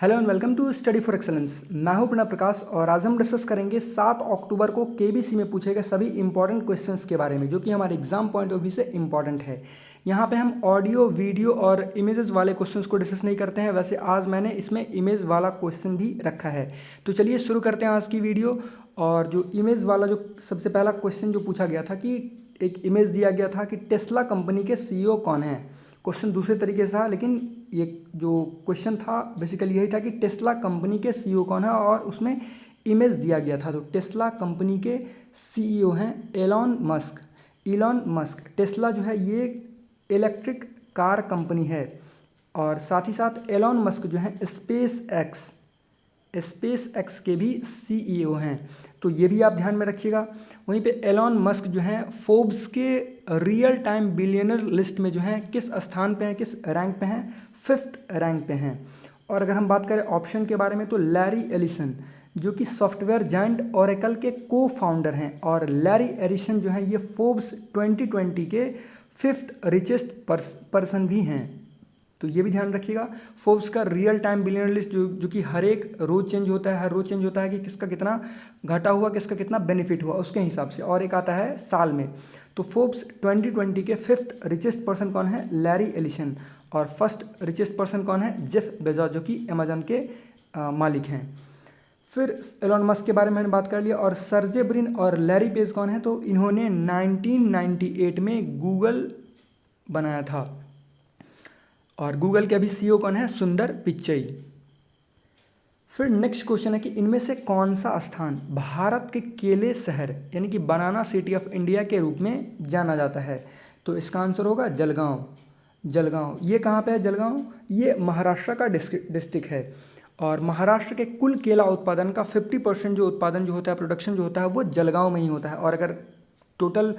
Hello and welcome to study for excellence. मैं हूं प्रणव प्रकाश और आज हम डिस्कस करेंगे 7 अक्टूबर को केबीसी में पूछे गए सभी इंपॉर्टेंट क्वेश्चंस के बारे में, जो कि हमारे एग्जाम पॉइंट ऑफ व्यू से इंपॉर्टेंट है। यहां पे हम ऑडियो, वीडियो और इमेजेस वाले क्वेश्चंस को डिस्कस नहीं करते हैं। वैसे आज मैंने इसमें इमेज वाला क्वेश्चन भी रखा है। तो चलिए शुरू करते हैं आज की वीडियो। और जो इमेज वाला जो सबसे पहला क्वेश्चन जो पूछा गया था कि एक इमेज दिया गया था कि टेस्ला कंपनी के सीईओ कौन है। क्वेश्चन दूसरे तरीके से था, लेकिन ये जो क्वेश्चन था बेसिकली यही था कि टेस्ला कंपनी के सीईओ कौन है और उसमें इमेज दिया गया था। तो टेस्ला कंपनी के सीईओ हैं Elon Musk. Elon Musk, Tesla जो है ये इलेक्ट्रिक कार कंपनी है। और साथ ही साथ एलॉन मस्क जो है स्पेस एक्स के भी सीईओ हैं। तो ये भी आप ध्यान में रखिएगा। वहीं पे एलॉन मस्क जो हैं फोर्ब्स के रियल टाइम बिलियनर लिस्ट में जो हैं किस स्थान पे हैं, किस रैंक पे हैं? 5th रैंक पे हैं। और अगर हम बात करें ऑप्शन के बारे में तो लैरी एलिसन, जो कि सॉफ्टवेयर जायंट ओरेकल के को फाउंडर हैं। और लैरी एलिसन जो है ये फोर्ब्स 2020 के 5th रिचेस्ट पर्सन भी हैं। तो ये भी ध्यान रखिएगा। फोर्ब्स का रियल टाइम बिलियनर लिस्ट जो कि हर एक रोज चेंज होता है, हर रोज चेंज होता है कि किसका कितना घाटा हुआ, किसका कितना बेनिफिट हुआ उसके हिसाब से। और एक आता है साल में। तो फोर्ब्स 2020 के 5th रिचेस्ट पर्सन कौन है? Larry Ellison. और फर्स्ट रिचेस्ट पर्सन कौन है? जेफ बेजोस, जो कि अमेजन के मालिक हैं। फिर एलॉन मस्क के बारे में मैंने बात कर लिया। और सर्जे ब्रिन और लैरी पेज कौन है? तो इन्होंने 1998 में गूगल बनाया था। और गूगल के अभी सीईओ कौन है? सुंदर पिच्चई। फिर नेक्स्ट क्वेश्चन है कि इनमें से कौन सा स्थान भारत के केले शहर यानी कि बनाना सिटी ऑफ इंडिया के रूप में जाना जाता है? तो इसका आंसर होगा जलगांव। जलगांव ये कहाँ पे है? जलगांव ये महाराष्ट्र का डिस्ट्रिक्ट है। और महाराष्ट्र के कुल केला उत्पादन का 50% जो उत्पादन जो होता है, प्रोडक्शन जो होता है, वो जलगांव में ही होता है। और अगर टोटल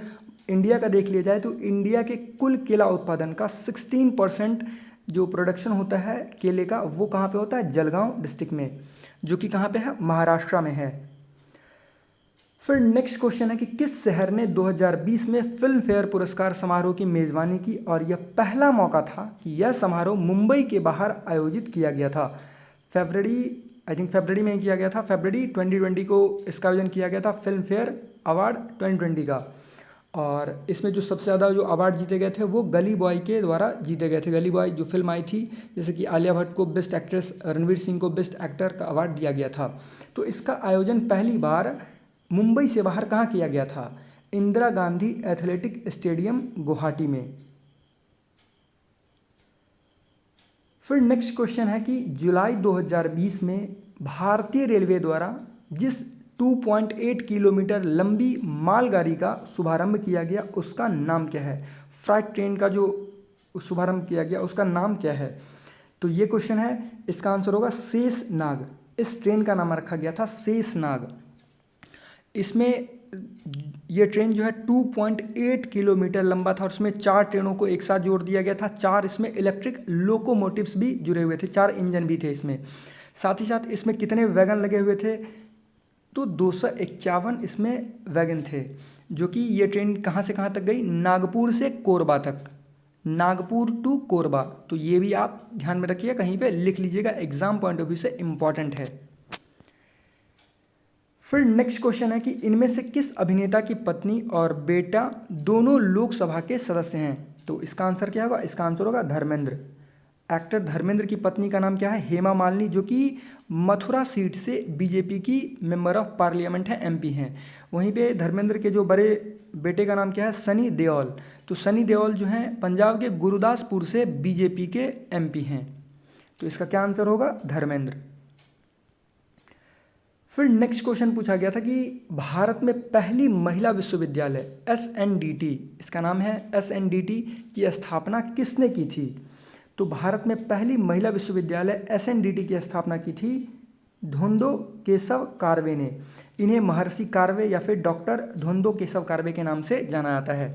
इंडिया का देख लिया जाए तो इंडिया के कुल केला उत्पादन का 16% जो प्रोडक्शन होता है केले का, वो कहाँ पे होता है? जलगांव डिस्ट्रिक्ट में, जो कि कहाँ पे है? महाराष्ट्र में है। फिर नेक्स्ट क्वेश्चन है कि किस शहर ने 2020 में फिल्म फेयर पुरस्कार समारोह की मेजबानी की? और यह पहला मौका था कि यह समारोह मुंबई के बाहर आयोजित किया गया था। फरवरी में ही किया गया था। फरवरी 2020 को इसका आयोजन किया गया था, फिल्म फेयर अवार्ड 2020 का। और इसमें जो सबसे ज़्यादा जो अवार्ड जीते गए थे वो गली बॉय के द्वारा जीते गए थे। गली बॉय जो फिल्म आई थी, जैसे कि आलिया भट्ट को बेस्ट एक्ट्रेस, रणवीर सिंह को बेस्ट एक्टर का अवार्ड दिया गया था। तो इसका आयोजन पहली बार मुंबई से बाहर कहाँ किया गया था? इंदिरा गांधी एथलेटिक स्टेडियम गुवाहाटी में। फिर नेक्स्ट क्वेश्चन है कि जुलाई 2020 में भारतीय रेलवे द्वारा जिस 2.8 किलोमीटर लंबी मालगाड़ी का शुभारंभ किया गया उसका नाम क्या है? फ्राइट ट्रेन का जो शुभारंभ किया गया उसका नाम क्या है? तो ये क्वेश्चन है, इसका आंसर होगा शेषनाग। इस ट्रेन का नाम रखा गया था शेषनाग। इसमें ये ट्रेन जो है 2.8 किलोमीटर लंबा था और उसमें 4 ट्रेनों को एक साथ जोड़ दिया गया था। 4 इसमें इलेक्ट्रिक लोकोमोटिव्स भी जुड़े हुए थे, 4 इंजन भी थे इसमें। साथ ही साथ इसमें कितने वैगन लगे हुए थे? तो 251 इसमें वैगन थे। जो कि ये ट्रेन कहाँ से कहाँ तक गई? नागपुर से कोरबा तक, नागपुर टू कोरबा। तो ये भी आप ध्यान में रखिएगा, कहीं पे लिख लीजिएगा, एग्जाम पॉइंट ऑफ व्यू से इंपॉर्टेंट है। फिर नेक्स्ट क्वेश्चन है कि इनमें से किस अभिनेता की पत्नी और बेटा दोनों लोकसभा के सदस्य हैं? तो इसका आंसर क्या होगा? इसका आंसर होगा धर्मेंद्र। एक्टर धर्मेंद्र की पत्नी का नाम क्या है? हेमा मालिनी, जो कि मथुरा सीट से बीजेपी की मेंबर ऑफ पार्लियामेंट है, एमपी हैं। वहीं पे धर्मेंद्र के जो बड़े बेटे का नाम क्या है? सनी देओल। तो सनी देओल जो हैं पंजाब के गुरदासपुर से बीजेपी के एमपी हैं। तो इसका क्या आंसर होगा? धर्मेंद्र। फिर नेक्स्ट क्वेश्चन पूछा गया था कि भारत में पहली महिला विश्वविद्यालय एसएनडीटी, इसका नाम है एसएनडीटी, की स्थापना किसने की थी? तो भारत में पहली महिला विश्वविद्यालय एसएनडीटी की स्थापना की थी धोंदो केशव कार्वे ने। इन्हें महर्षि कार्वे या फिर डॉक्टर धोंदो केशव कार्वे के नाम से जाना जाता है।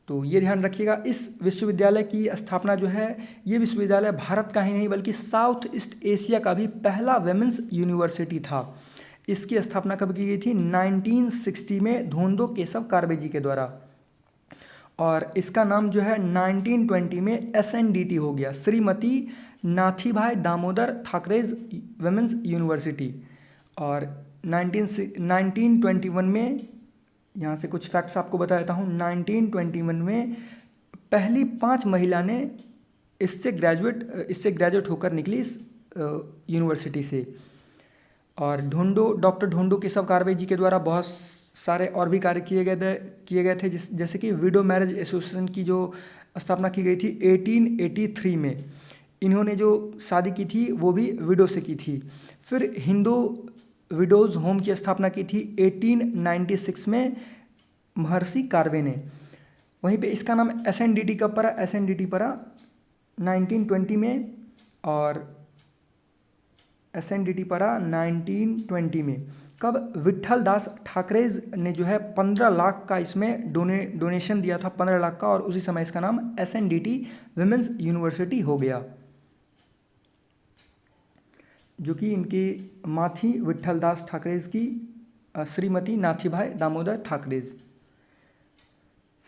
तो ये ध्यान रखिएगा, इस विश्वविद्यालय की स्थापना जो है, ये विश्वविद्यालय भारत का ही नहीं बल्कि साउथ ईस्ट एशिया का भी पहला वेमेंस यूनिवर्सिटी था। इसकी स्थापना कब की गई थी? 1960 में धोंदो केशव कार्वे जी के द्वारा। और इसका नाम जो है 1920 में एसएनडीटी हो गया, श्रीमती नाथीभाई दामोदर ठाकरेज वुमेन्स यूनिवर्सिटी। और 1921 में, यहाँ से कुछ फैक्ट्स आपको बता देता हूँ, 1921 में पहली 5 महिला ने इससे ग्रेजुएट होकर निकली इस यूनिवर्सिटी से। और डॉक्टर ढोंडो केशव कारवे जी के द्वारा बहुत सारे और भी कार्य किए गए थे, जैसे कि विडो मैरिज एसोसिएशन की जो स्थापना की गई थी 1883 में। इन्होंने जो शादी की थी वो भी विडो से की थी। फिर हिंदू विडोज़ होम की स्थापना की थी 1896 में महर्षि कार्वे ने। वहीं पे इसका नाम SNDT कब पड़ा? SNDT पड़ा 1920 में, और SNDT पड़ा 1920 में। कब? विट्ठल दास ठाकरेज ने जो है 15 लाख का इसमें डोनेशन दिया था, 15 लाख का, और उसी समय इसका नाम SNDT वुमेन्स यूनिवर्सिटी हो गया, जो कि इनकी माँ थी विट्ठल दास ठाकरेज की श्रीमती नाथीभाई दामोदर ठाकरेज।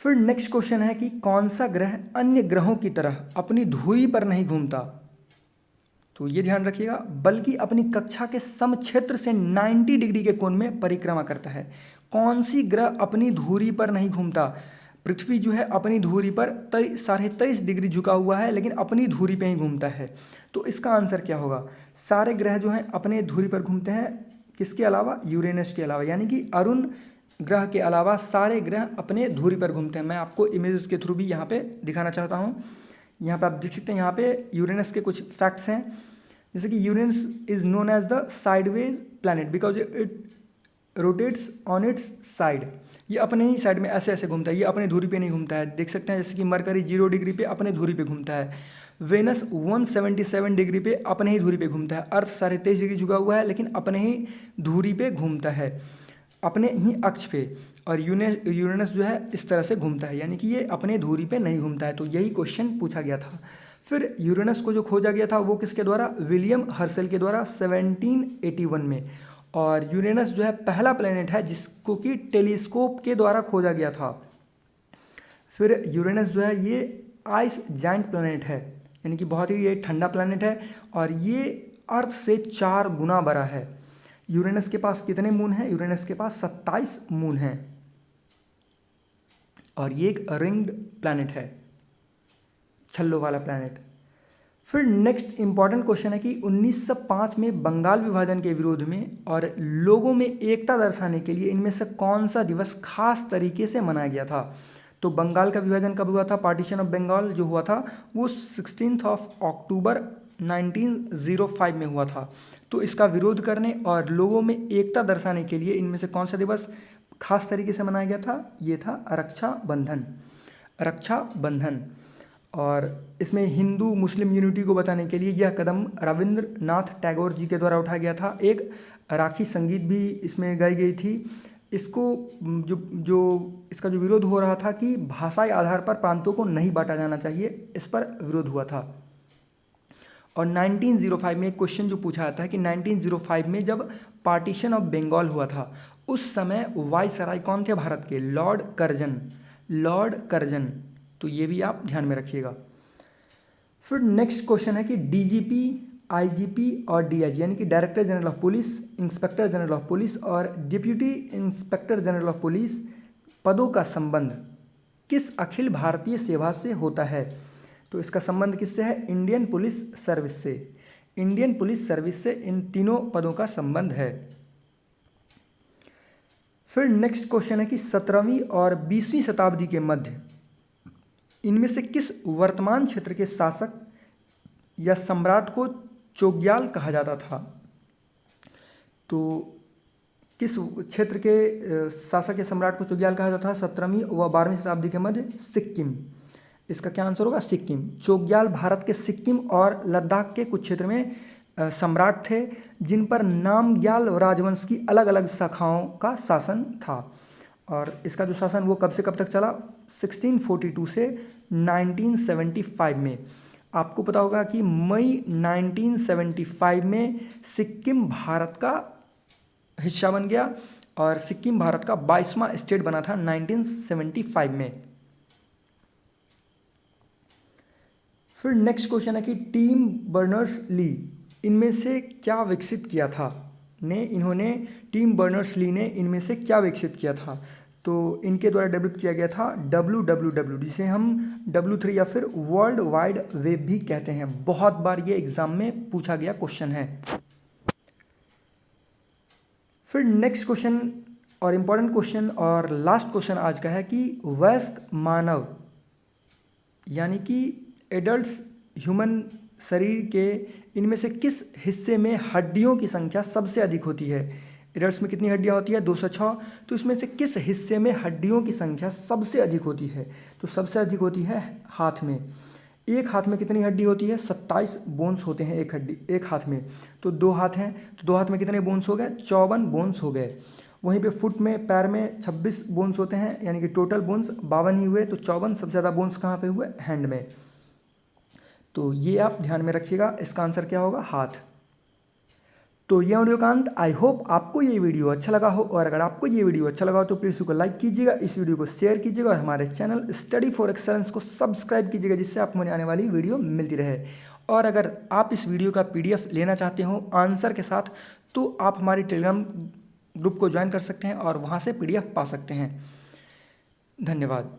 फिर नेक्स्ट क्वेश्चन है कि कौन सा ग्रह अन्य ग्रहों की तरह अपनी धुरी पर नहीं घूमता? तो ये ध्यान रखिएगा, बल्कि अपनी कक्षा के समक्षेत्र से 90 डिग्री के कोण में परिक्रमा करता है। कौन सी ग्रह अपनी धुरी पर नहीं घूमता? पृथ्वी जो है अपनी धुरी पर 23.5 डिग्री झुका हुआ है, लेकिन अपनी धुरी पे ही घूमता है। तो इसका आंसर क्या होगा? सारे ग्रह जो हैं अपने धुरी पर घूमते हैं, किसके अलावा? यूरेनस के अलावा, यानी कि अरुण ग्रह के अलावा सारे ग्रह अपने धुरी पर घूमते हैं। मैं आपको इमेजेस के थ्रू भी यहाँ पे दिखाना चाहता हूँ। यहाँ पे आप देख सकते हैं, यहाँ पे यूरेनस के कुछ फैक्ट्स हैं, जैसे कि Uranus is known as the sideways planet because it rotates on its side. ये अपने ही साइड में ऐसे ऐसे घूमता है, ये अपने धुरी पे नहीं घूमता है। देख सकते हैं जैसे कि मरकरी 0 डिग्री पे अपने धुरी पे घूमता है, वेनस 177 डिग्री पे अपने ही धुरी पे घूमता है, अर्थ 23.5 डिग्री झुका हुआ है लेकिन अपने ही धुरी पे घूमता है, अपने ही अक्ष पे। और यूरेनस जो है इस तरह से घूमता है, यानी कि ये अपने धुरी पे नहीं घूमता है। तो यही क्वेश्चन पूछा गया था। फिर यूरेनस को जो खोजा गया था वो किसके द्वारा? विलियम हर्शल के द्वारा 1781 में। और यूरेनस जो है पहला प्लेनेट है जिसको कि टेलीस्कोप के द्वारा खोजा गया था। फिर यूरेनस जो है ये आइस जाइंट प्लेनेट है, यानी कि बहुत ही ये ठंडा प्लेनेट है, और ये अर्थ से 4 गुना बड़ा है। यूरेनस के पास कितने मून हैं? यूरेनस के पास 27 मून हैं, और ये एक रिंग्ड प्लैनेट है, छल्लों वाला प्लैनेट। फिर नेक्स्ट इंपॉर्टेंट क्वेश्चन है कि 1905 में बंगाल विभाजन के विरोध में और लोगों में एकता दर्शाने के लिए इनमें से कौन सा दिवस खास तरीके से मनाया गया था? तो बंगाल का विभाजन कब हुआ था? पार्टीशन ऑफ बंगाल जो हुआ था वो 16 अक्टूबर 1905 में हुआ था। तो इसका विरोध करने और लोगों में एकता दर्शाने के लिए इनमें से कौन सा दिवस खास तरीके से मनाया गया था? ये था रक्षाबंधन। और इसमें हिंदू मुस्लिम यूनिटी को बताने के लिए यह कदम रविंद्रनाथ टैगोर जी के द्वारा उठाया गया था। एक राखी संगीत भी इसमें गाई गई थी। इसको इसका जो विरोध हो रहा था कि भाषाई आधार पर प्रांतों को नहीं बांटा जाना चाहिए, इस पर विरोध हुआ था। और 1905 में एक क्वेश्चन जो पूछा जाता है कि 1905 में जब पार्टीशन ऑफ बंगाल हुआ था उस समय वायसराय कौन थे भारत के? Lord Curzon. तो ये भी आप ध्यान में रखिएगा। फिर नेक्स्ट क्वेश्चन है कि डीजीपी, आईजीपी और डीआईजी यानी कि director general of police, inspector general of police और deputy inspector general of police पदों का संबंध किस अखिल भारतीय सेवा से होता है? तो इसका संबंध किससे है? इंडियन पुलिस सर्विस से। इंडियन पुलिस सर्विस से इन तीनों पदों का संबंध है। फिर नेक्स्ट क्वेश्चन है कि 17वीं और 20वीं शताब्दी के मध्य इनमें से किस वर्तमान क्षेत्र के शासक या सम्राट को चोग्याल कहा जाता था? तो किस क्षेत्र के शासक या सम्राट को चोग्याल कहा जाता था 17वीं व 12वीं शताब्दी के मध्य? सिक्किम। इसका क्या आंसर होगा? सिक्किम। चोग्याल भारत के सिक्किम और लद्दाख के कुछ क्षेत्र में सम्राट थे जिन पर नामग्याल राजवंश की अलग अलग शाखाओं का शासन था। और इसका जो शासन वो कब से कब तक चला? 1642 से 1975 में। आपको पता होगा कि मई 1975 में सिक्किम भारत का हिस्सा बन गया और सिक्किम भारत का 22वां स्टेट बना था 1975 में। फिर नेक्स्ट क्वेश्चन है कि टिम बर्नर्स-ली इनमें से क्या विकसित किया था? टिम बर्नर्स-ली ने इनमें से क्या विकसित किया था? तो इनके द्वारा डेवलप किया गया था WWW, जिसे हम W3 या फिर वर्ल्ड वाइड वेब भी कहते हैं। बहुत बार ये एग्जाम में पूछा गया क्वेश्चन है। फिर नेक्स्ट क्वेश्चन और इम्पॉर्टेंट क्वेश्चन और लास्ट क्वेश्चन आज का है कि वयस्क मानव यानी कि एडल्ट्स ह्यूमन शरीर के इनमें से किस हिस्से में हड्डियों की संख्या सबसे अधिक होती है? एडल्ट्स में कितनी हड्डियां होती है? 206। तो इसमें से किस हिस्से में हड्डियों की संख्या सबसे अधिक होती है? तो सबसे अधिक होती है हाथ में। एक हाथ में कितनी हड्डी होती है? 27 बोन्स होते हैं एक हाथ में। तो 2 हाथ हैं, तो 2 हाथ में कितने बोन्स हो गए? 54 बोन्स हो गए। वहीं पे फुट में, पैर में 26 बोन्स होते हैं, यानी कि टोटल बोन्स 52 ही हुए। तो 54 सबसे ज़्यादा बोन्स कहाँ पे हुए? हैंड में। तो ये आप ध्यान में रखिएगा, इसका आंसर क्या होगा? हाथ। तो ये ऑडियो का अंत। आई होप आपको ये वीडियो अच्छा लगा हो, और अगर आपको ये वीडियो अच्छा लगा हो तो प्लीज़ इसको लाइक कीजिएगा, इस वीडियो को शेयर कीजिएगा और हमारे चैनल स्टडी फॉर एक्सेलेंस को सब्सक्राइब कीजिएगा, जिससे आपको आने वाली वीडियो मिलती रहे। और अगर आप इस वीडियो का PDF लेना चाहते हो आंसर के साथ, तो आप हमारे टेलीग्राम ग्रुप को ज्वाइन कर सकते हैं और वहाँ से PDF पा सकते हैं। धन्यवाद।